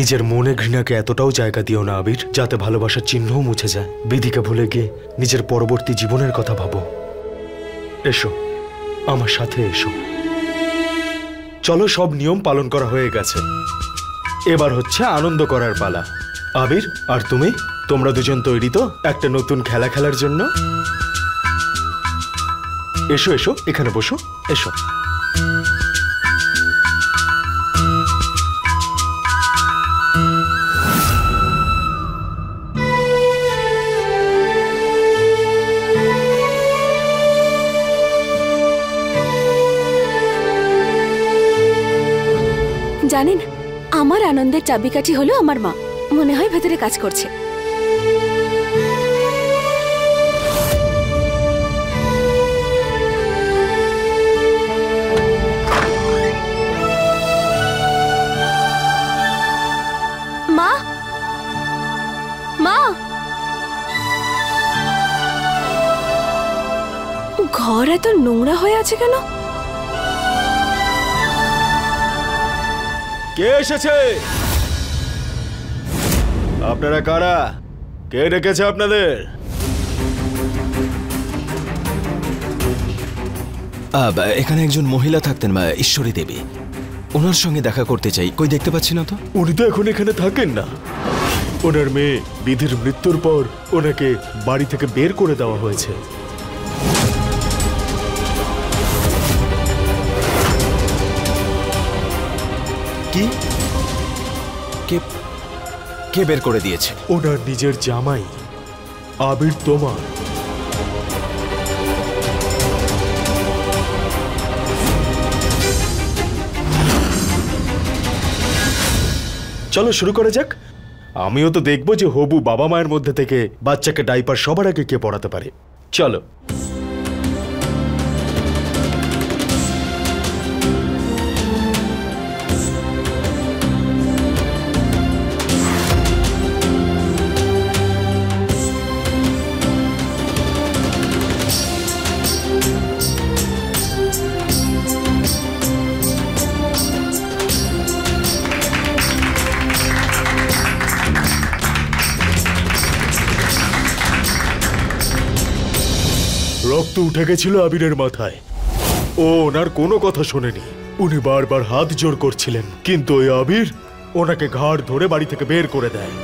নিজের মনে ঘৃণাকে এতটাও জায়গা দিও না আবির, যাতে ভালোবাসার চিহ্নও মুছে যায়। বিধিকে ভুলে গিয়ে নিজের পরবর্তী জীবনের কথা ভাবো। এসো, আমার সাথে এসো। চলো, সব নিয়ম পালন করা হয়ে গেছে, এবার হচ্ছে আনন্দ করার পালা। আবির আর তুমি, তোমরা দুজন তৈরি তো একটা নতুন খেলা খেলার জন্য? এসো এসো, এখানে বসো, এসো। জানেন, আমার আনন্দের চাবিকাঠি হলো আমার মা। মনে হয় ভেতরে কাজ করছে। মা, মা, ঘর এত নোংরা হয়ে আছে কেন? কে এসেছে? আপনারা কারা? কে ডেকেছে আপনাদের? এখানে একজন মহিলা থাকতেন, ঈশ্বরী দেবী। ওনার সঙ্গে দেখা করতে চাই। কই দেখতে পাচ্ছি না তো। উনি তো এখন এখানে থাকেন না। ওনার মেয়ে বিধির মৃত্যুর পর ওনাকে বাড়ি থেকে বের করে দেওয়া হয়েছে। কি? কে বের করে দিয়েছে? ওনার নিজের জামাই আবির তোমার। চলো শুরু করা যাক। আমিও তো দেখবো যে হবু বাবা মায়ের মধ্যে থেকে বাচ্চাকে ডাইপার সবার আগে কে পড়াতে পারে। চলো। রক্ত উঠে গেছিল আবিরের মাথায়। ও ওনার কোনো কথা শোনেনি। উনি বারবার হাত জোর করছিলেন, কিন্তু ওই আবির ওনাকে ঘাড় ধরে বাড়ি থেকে বের করে দেয়।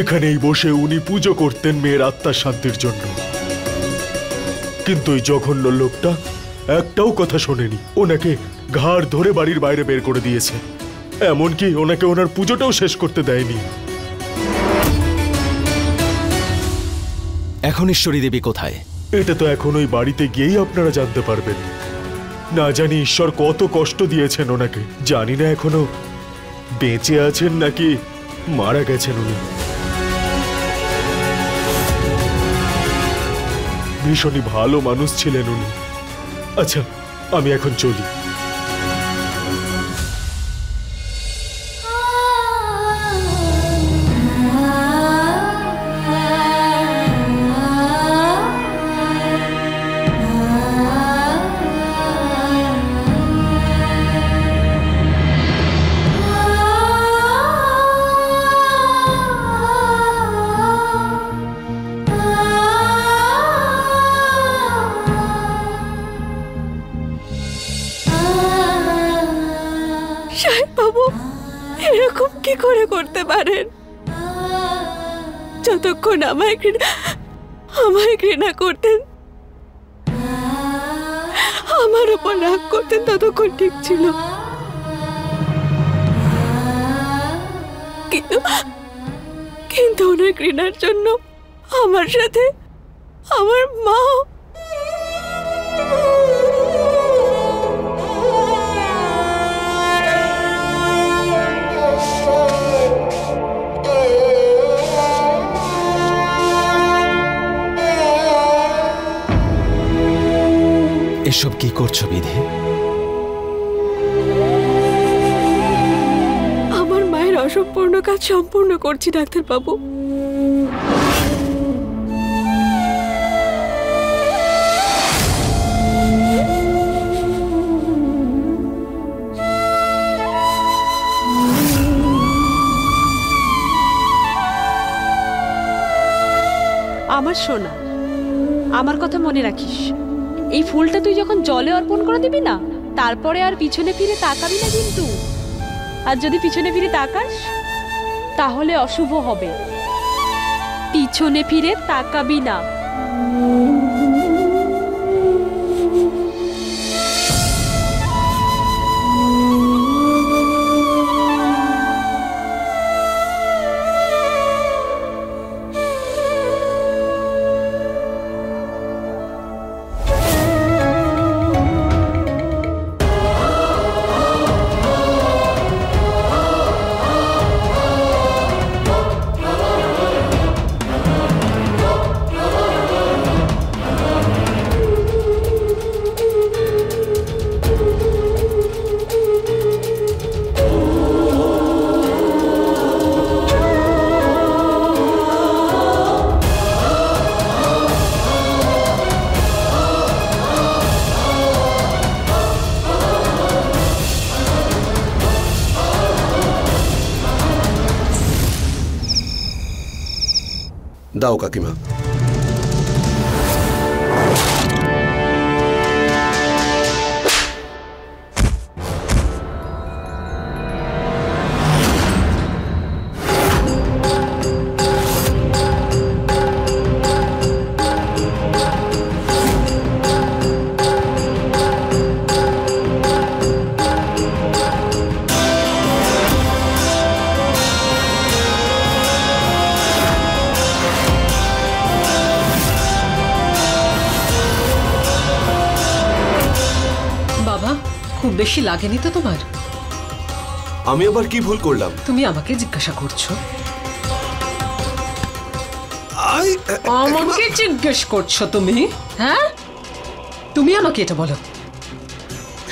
এখানেই বসে উনি পুজো করতেন মেয়ের আত্মার শান্তির জন্য। কিন্তু ওই জঘন্য লোকটা একটাও কথা শোনেনি। ওনাকে ঘাড় ধরে বাড়ির বাইরে বের করে দিয়েছে। এমনকি ওনাকে ওনার পুজোটাও শেষ করতে দেয়নি। এখন ঈশ্বরী দেবী কোথায়? এটা তো এখন ওই বাড়িতে গিয়েই আপনারা জানতে পারবেন। না জানি ঈশ্বর কত কষ্ট দিয়েছেন ওনাকে। জানি না এখনো বেঁচে আছেন নাকি মারা গেছেন উনি। ভীষণই ভালো মানুষ ছিলেন উনি। আচ্ছা, আমি এখন চলি। বাবু এরকম কি করে করতে পারেন? যতক্ষণ আমায় ঘৃণা করতেন, আমার উপর রাগ করতেন, ততক্ষণ ঠিক ছিল। কিন্তু ওনার ঘৃণার জন্য আমার সাথে আমার মা এসব কি করছো বিধি? আমার মায়ের অসম্পূর্ণ কাজ সম্পূর্ণ করছি ডাক্তার বাবু। আমার সোনা, আমার কথা মনে রাখিস, এই ফুলটা তুই যখন জলে অর্পণ করে দিবি না, তারপরে আর পিছনে ফিরে তাকাবি না কিন্তু। আর যদি পিছনে ফিরে তাকাস তাহলে অশুভ হবে। পিছনে ফিরে তাকাবি না। দাও কাকিমা। খুব বেশি লাগেনি তো তোমার? আমি আবার কি ভুল করলাম? তুমি আমাকে জিজ্ঞাসা করছো? আমাকে জিজ্ঞেস করছো তুমি? হ্যাঁ, তুমি আমাকে এটা বলো,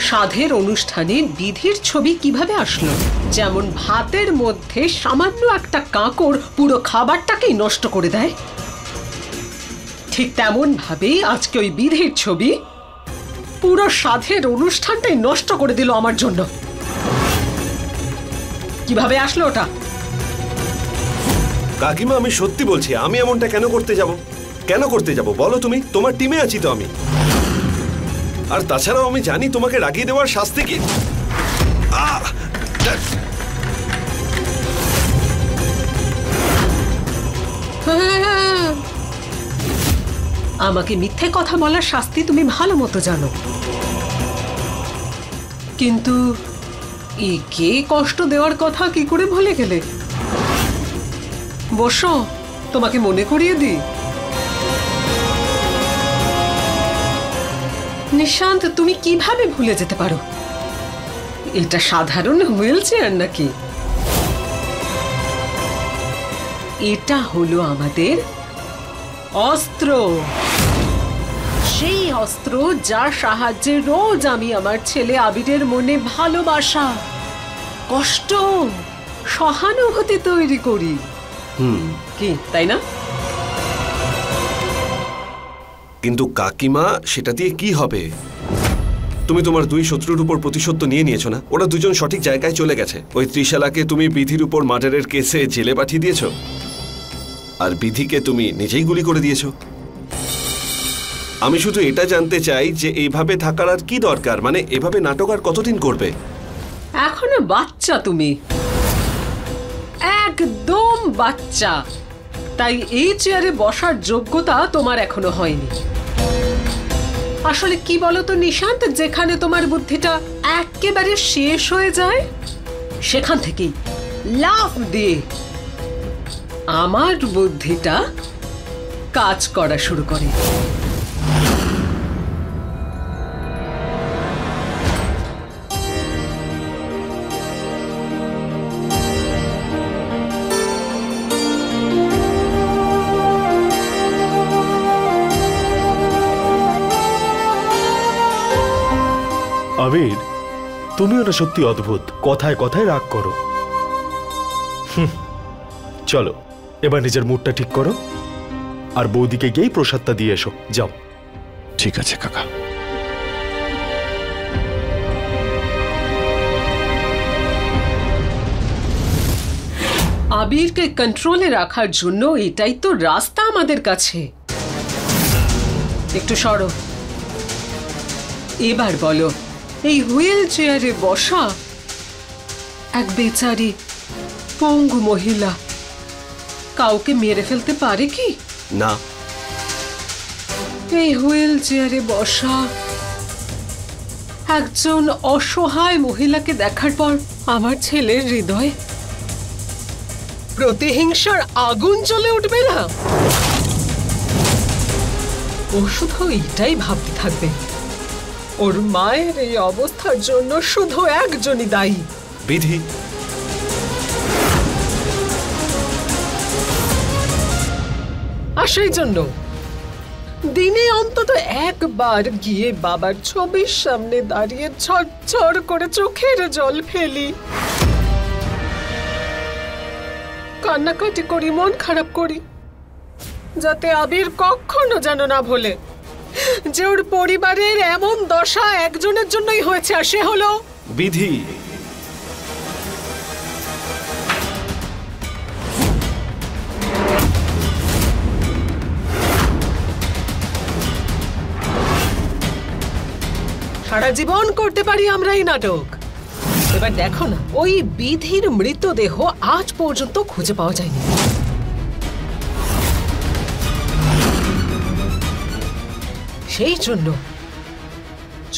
সাধের অনুষ্ঠানে বিধির ছবি কিভাবে আসলো? যেমন ভাতের মধ্যে সামান্য একটা কাঁকড় পুরো খাবারটাকেই নষ্ট করে দেয়, ঠিক তেমন ভাবেই আজকে ওই বিধির ছবি পুরো সাধের অনুষ্ঠানটাই নষ্ট করে দিল আমার জন্য। কিভাবে আসলো ওটা? কাকিমা আমি সত্যি বলছি, আমি এমনটা কেন করতে যাব? কেন করতে যাব বলো তুমি? তোমার টিমে আছি তো আমি। আর তাছাড়াও আমি জানি তোমাকে রাগিয়ে দেওয়ার শাস্তি কি। আমাকে মিথ্যে কথা বলার শাস্তি তুমি ভালো মতো জানো, কিন্তু একে কষ্ট দেওয়ার কথা কি করে ভুলে গেলে? বসো, তোমাকে মনে করিয়ে দিই। নিশান্ত, তুমি কিভাবে ভুলে যেতে পারো? এটা সাধারণ হুইল চেয়ার নাকি? এটা হলো আমাদের অস্ত্র, সেই অস্ত্র যার সাহায্যে রোজ আমি আমার ছেলে আবিরের মনে ভালোবাসা, কষ্ট, সহানুভূতি তৈরি করি। কি তাই না? কিন্তু কাকিমা, সেটা দিয়ে কি হবে? তুমি তোমার দুই শত্রুর উপর প্রতিশোধ তো নিয়ে নিয়েছো না? ওরা দুজন সঠিক জায়গায় চলে গেছে। ওই ত্রিশালাকে তুমি বিধির উপর মার্ডারের কেসে জেলে পাঠিয়ে দিয়েছো, আর বিধিকে তুমি নিজেই গুলি করে দিয়েছো। আমি শুধু এটা জানতে চাই যে এইভাবে থাকার আর কি দরকার? মানে এভাবে নাটক আর কতদিন করবে? এখনো বাচ্চা তুমি, একদম বাচ্চা, তাই এই চেয়ারে বসার যোগ্যতা তোমার এখনো হয়নি। আসলে কি বলো তো নিশান্ত, যেখানে তোমার বুদ্ধিটা একেবারে শেষ হয়ে যায় সেখান থেকেই লাফ দিয়ে আমার বুদ্ধিটা কাজ করা শুরু করে। আবির, তুমিও না সত্যি অদ্ভুত, কথায় কথায় রাগ করো। চলো এবার নিজের মুডটা ঠিক করো, আর বৌদিকে গিয়েই প্রসাদটা দিয়ে এসো। যাও। ঠিক আছে কাকা। আবিরকে কন্ট্রোলে রাখার জন্য এটাই তো রাস্তা আমাদের কাছে। একটু সরো। এবার বলো, এই হুইল চেয়ারে বসা এক বেচারি পঙ্গু মহিলা কাউকে মেরে ফেলতে পারে কি? না। এই হুইল চেয়ারে বসা একজন অসহায় মহিলাকে দেখার পর আমার ছেলের হৃদয় প্রতিহিংসার আগুন জ্বলে উঠবে না? ও শুধু এটাই ভাবতে থাকবে, ওর মায়ের এই অবস্থার জন্য শুধু একজনই দায়ী, বিধি। আর সেই জন্য দিনে অন্তত একবার গিয়ে বাবার ছবির সামনে দাঁড়িয়ে ঝরঝর করে চোখের জল ফেলি, কান্নাকাটি করি, মন খারাপ করি, যাতে আবির কখনো যেন না ভোলে যে ওর পরিবারের এমন দশা একজনের জন্যই হয়েছে, আর সে হলো বিধি। সারা জীবন করতে পারি আমরা এই নাটক। এবার দেখো না, ওই বিধির মৃতদেহ আজ পর্যন্ত খুঁজে পাওয়া যায়নি। সেই জন্য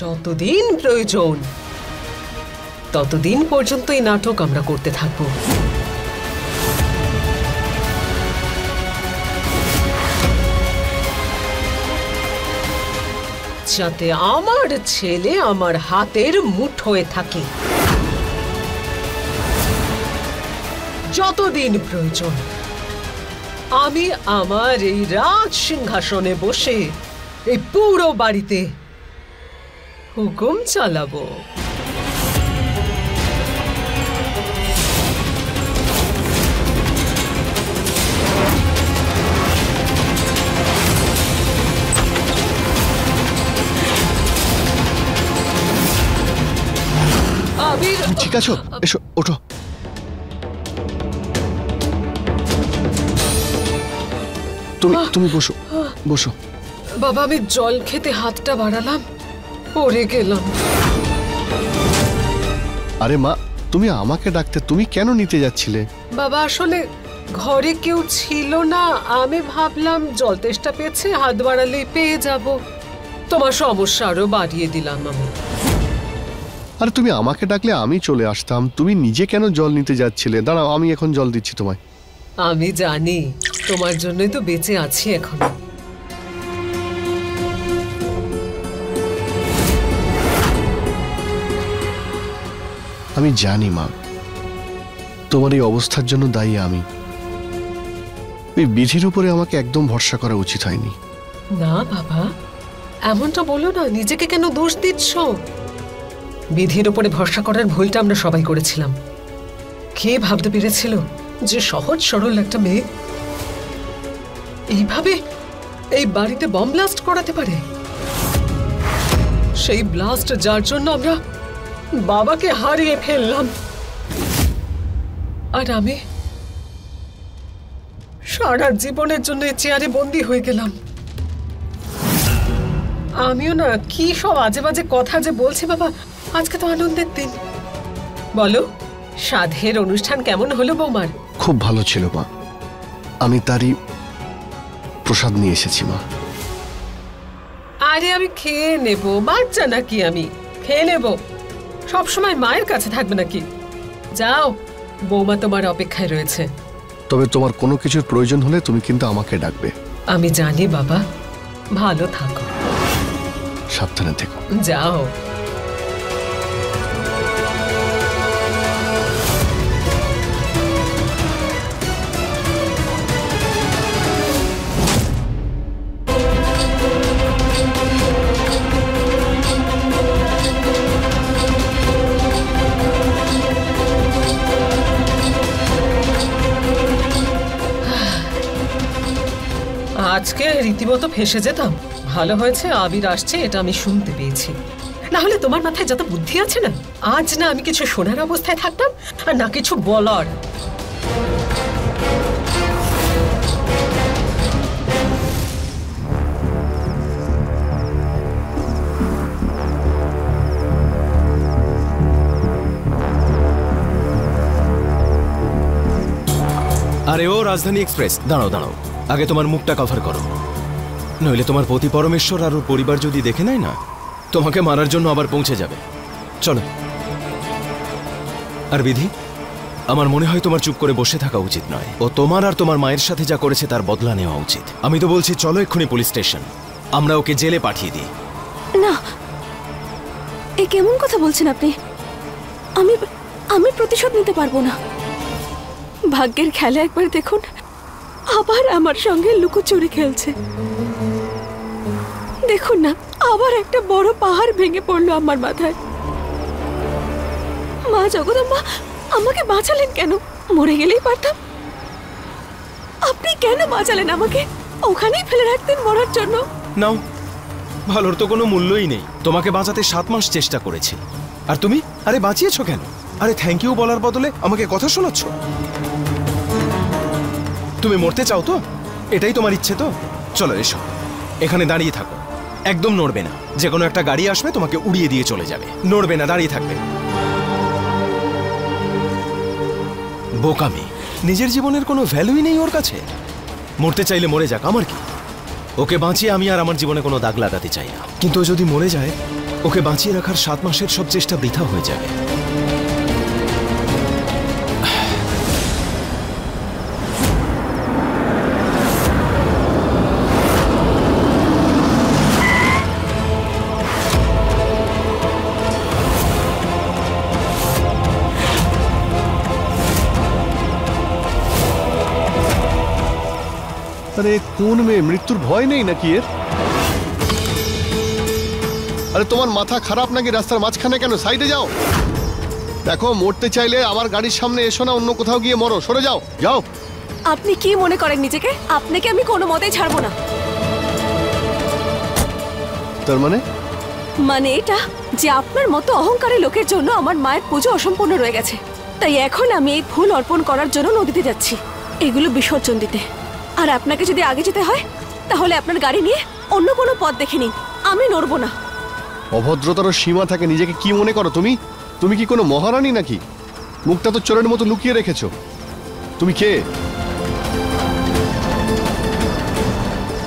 যতদিন প্রয়োজন ততদিন পর্যন্ত এই নাটক আমরা করতে থাকবো। যাতে আমার ছেলে আমার হাতের মুঠোয় থাকে যতদিন প্রয়োজন। আমি আমার এই রাজ সিংহাসনে বসে এই পুরো বাড়িতে হুকুম চালাবো। ঠিক আছো? এসো, ওঠো। তুমি বসো, বসো। বাবা, আমি জল খেতে হাতটা বাড়ালাম, পড়ে গেলাম। আরে মা, তুমি আমাকে ডাকতে তুমি কেন নিতে যাচ্ছিলে? বাবা, আসলে ঘরে কেউ ছিল না, আমি ভাবলাম জল তেষ্টা পেয়েছে, হাত বাড়ালেই পেয়ে যাব। তোমার সমস্যা আরো বাড়িয়ে দিলাম আমি। আরে তুমি আমাকে ডাকলে আমি চলে আসতাম, তুমি নিজে কেন জল নিতে যাচ্ছিলে? দাঁড়াও, আমি এখন জল দিচ্ছি তোমায়। আমি জানি, তোমার জন্যই তো বেঁচে আছি এখন। আমি জানি মা, তোমার এই অবস্থার জন্য দায়ী আমি। এই বিধির উপরে আমাকে একদম ভরসা করা উচিত হয়নি। না বাবা, এমনটা বলো না, নিজেকে কেন দোষ দিচ্ছ? বিধির উপরে ভরসা করার ভুলটা আমরা সবাই করেছিলাম। কে ভাবতে পেরেছিল যে সহজ সরল একটা মেয়ে এইভাবে এই বাড়িতে বম ব্লাস্ট করাতে পারে? সেই ব্লাস্ট যার জন্য আমরা বাবাকে হারিয়ে ফেললাম, আর আমি সারা জীবনের জন্য চেয়ারে বন্দী হয়ে গেলাম। আমিও না কি সব আজে বাজে কথা যে বলছি বাবা। আজকে তো আনন্দের দিন। বলো, সাধের অনুষ্ঠান কেমন হলো বৌমার? খুব ভালো ছিল মা, আমি তারই প্রসাদ নিয়ে এসেছি মা। আরে আমি খেয়ে নেব, বাচ্চা নাকি আমি, খেয়ে নেব। সবসময় মায়ের কাছে থাকবে নাকি? যাও, বৌমা তোমার অপেক্ষায় রয়েছে। তবে তোমার কোনো কিছুর প্রয়োজন হলে তুমি কিন্তু আমাকে ডাকবে। আমি জানি বাবা, ভালো থাকো, সাবধানে থেকো। যাও। আজকে রীতিমতো ফেসে যেতাম। ভালো হয়েছে আবির আসছে, এটা আমি শুনতে পেয়েছি। না হলে তোমার মাথায় যত বুদ্ধি আছে না, আজ না আমি কিছু শোনার অবস্থায় থাকতাম আর না কিছু বলার। আরে ও রাজধানী এক্সপ্রেস, দাঁড়াও দাঁড়াও, আগে তোমার মুখটা কভার করো, নইলে তোমার পতি পরমেশ্বর আর ওর পরিবার যদি দেখে নেয় না, তোমাকে মারার জন্য আবার পৌঁছে যাবে। চলো। আর বিধি, আমার মনে হয় তোমার চুপ করে বসে থাকা উচিত নয়। ও তোমার আর তোমার মায়ের সাথে যা করেছে তার বদলা নেওয়া উচিত। আমি তো বলছি চলো এক্ষুনি পুলিশ স্টেশন, আমরা ওকে জেলে পাঠিয়ে দিই। না, এই কেমন কথা বলছেন আপনি? আমি আমি প্রতিশোধ নিতে পারবো না। ভাগ্যের খেলা একবার দেখুন, আবার আমার সঙ্গে লুকোচুরি খেলছে। দেখুন না, আবার একটা বড় পাহাড় ভেঙে পড়লো আমার মাথায়। মা জগদম্বা, আমাকে বাঁচালেন কেন? মরে গেলেই পারতাম। আপনি কেন বাঁচালেন আমাকে? ওখানেই ফেলে রাখতেন মরার জন্য। নাও, ভালোর তো কোনো মূল্যই নেই। তোমাকে বাঁচাতে 7 মাস চেষ্টা করেছি, আর তুমি আরে বাঁচিয়েছো কেন? আরে থ্যাংক ইউ বলার বদলে আমাকে কথা শোনাচ্ছ। তুমি মরতে চাও তো? এটাই তোমার ইচ্ছে তো? চলো এসো, এখানে দাঁড়িয়ে থাকো, একদম নড়বে না। যে কোনো একটা গাড়ি আসবে তোমাকে উড়িয়ে দিয়ে চলে যাবে। নড়বে না, দাঁড়িয়ে থাকবে। বোকামি, নিজের জীবনের কোনো ভ্যালুই নেই ওর কাছে। মরতে চাইলে মরে যাক, আমার কি? ওকে বাঁচিয়ে আমি আর আমার জীবনে কোনো দাগ লাগাতে চাই না। কিন্তু ও যদি মরে যায়, ওকে বাঁচিয়ে রাখার 7 মাসের সব চেষ্টা বৃথা হয়ে যাবে। আরে কোন মেয়ে, মৃত্যুর ভয় নেই নাকি এর? আরে তোমার মাথা খারাপ নাকি? রাস্তার মাঝখানে কেন? সাইডে যাও। দেখো, মরতে চাইলে আমার গাড়ির সামনে এসো না, অন্য কোথাও গিয়ে মরো। সরে যাও, যাও। আপনি কি মনে করেন নিজেকে? আপনাকে আমি কোনো মতেই ছাড়বো না। তার মানে? মানে এটা যে আপনার মতো অহংকারী লোকের জন্য আমার মায়ের পুজো অসম্পূর্ণ রয়ে গেছে। তাই এখন আমি এই ফুল অর্পণ করার জন্য নদীতে যাচ্ছি, এগুলো বিসর্জন দিতে। আর আপনাকে যদি আগে যেতে হয়, তাহলে আপনার গাড়ি নিয়ে অন্য কোনো পথ দেখে নিন। আমি নড়বো না। অভদ্রতারও সীমা থাকে। নিজেকে কি মনে করো তুমি? তুমি কি কোনো মহারানী নাকি? মুখটা তো চোরের মতো লুকিয়ে রেখেছো। তুমি কে?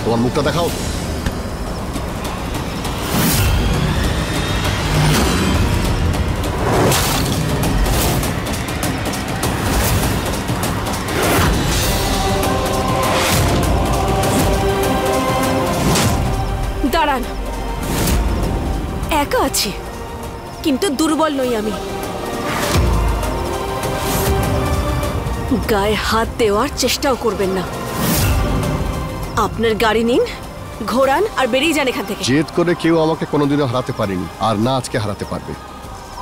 তোমার মুখটা দেখাও। দাঁড়ান, একা আছি কিন্তু দুর্বল নই আমি। গায়ে হাত দেওয়ার চেষ্টাও করবেন না। আপনার গাড়ি নিন, ঘোরান আর বেরিয়ে যান এখান থেকে। জেদ করে কেউ আমাকে কোনোদিনও হারাতে পারেনি, আর না আজকে হারাতে পারবে।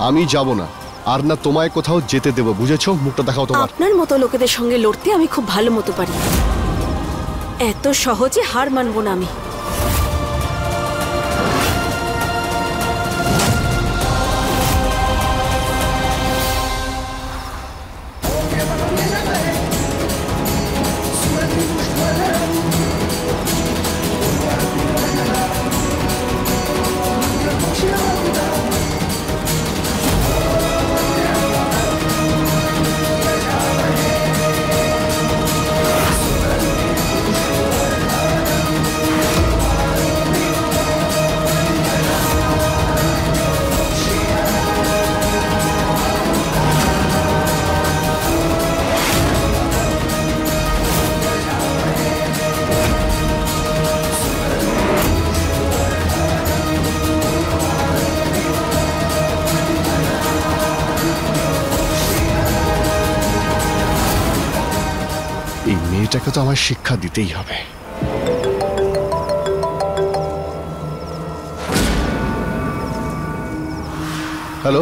আমি যাব না, আর না তোমায় কোথাও যেতে দেব, বুঝেছো? মুখটা দেখাও তোমার। আপনার মতো লোকেদের সঙ্গে লড়তে আমি খুব ভালো মতো পারি। এত সহজে হার মানবো না আমি। এই মেয়েটাকে তো আমার শিক্ষা দিতেই হবে। হ্যালো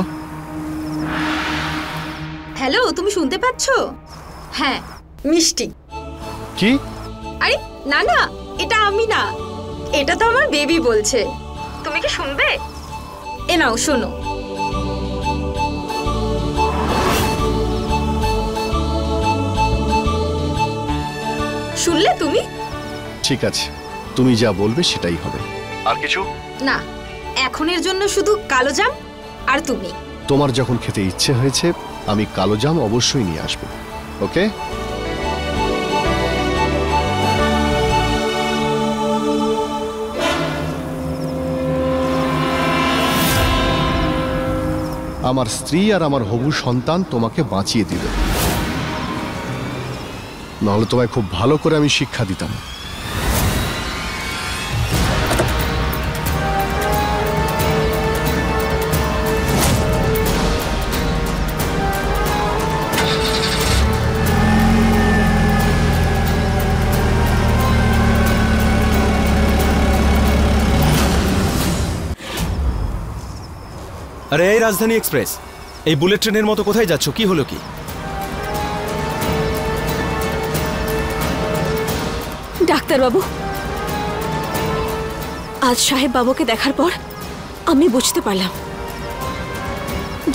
হ্যালো, তুমি শুনতে পাচ্ছো? হ্যাঁ, মিষ্টি। কি? আরে না না, এটা আমি না, এটা তো আমার বেবি বলছে। তুমি কি শুনবে? এ নাও শোনো। শুনলে তুমি? ঠিক আছে, তুমি যা বলবে সেটাই হবে। আর কিছু না, এখনের জন্য শুধু কালো জাম আর তুমি। তোমার যখন খেতে ইচ্ছে হয়েছে, আমি কালো জাম অবশ্যই নিয়ে আসবো। ওকে? আমার স্ত্রী আর আমার হবু সন্তান তোমাকে বাঁচিয়ে দিল, নাহলে তোমায় খুব ভালো করে আমি শিক্ষা দিতাম। আরে এই রাজধানী এক্সপ্রেস, এই বুলেট ট্রেনের মতো কোথায় যাচ্ছ? কি হলো কি? ডাক্তারবাবু, আজ সাহেব বাবুকে দেখার পর আমি বুঝতে পারলাম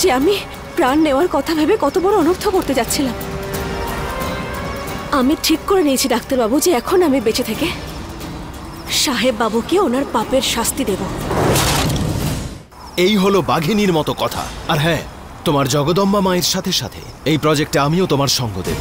যে আমি প্রাণ নেওয়ার কথা ভেবে কত বড় অনর্থ করতে যাচ্ছিলাম। আমি ঠিক করে নিয়েছি ডাক্তারবাবু যে এখন আমি বেঁচে থেকে সাহেব বাবুকে ওনার পাপের শাস্তি দেব। এই হলো বাঘিনীর মতো কথা। আর হ্যাঁ, তোমার জগদম্বা মায়ের সাথে সাথে এই প্রজেক্টে আমিও তোমার সঙ্গ দেব।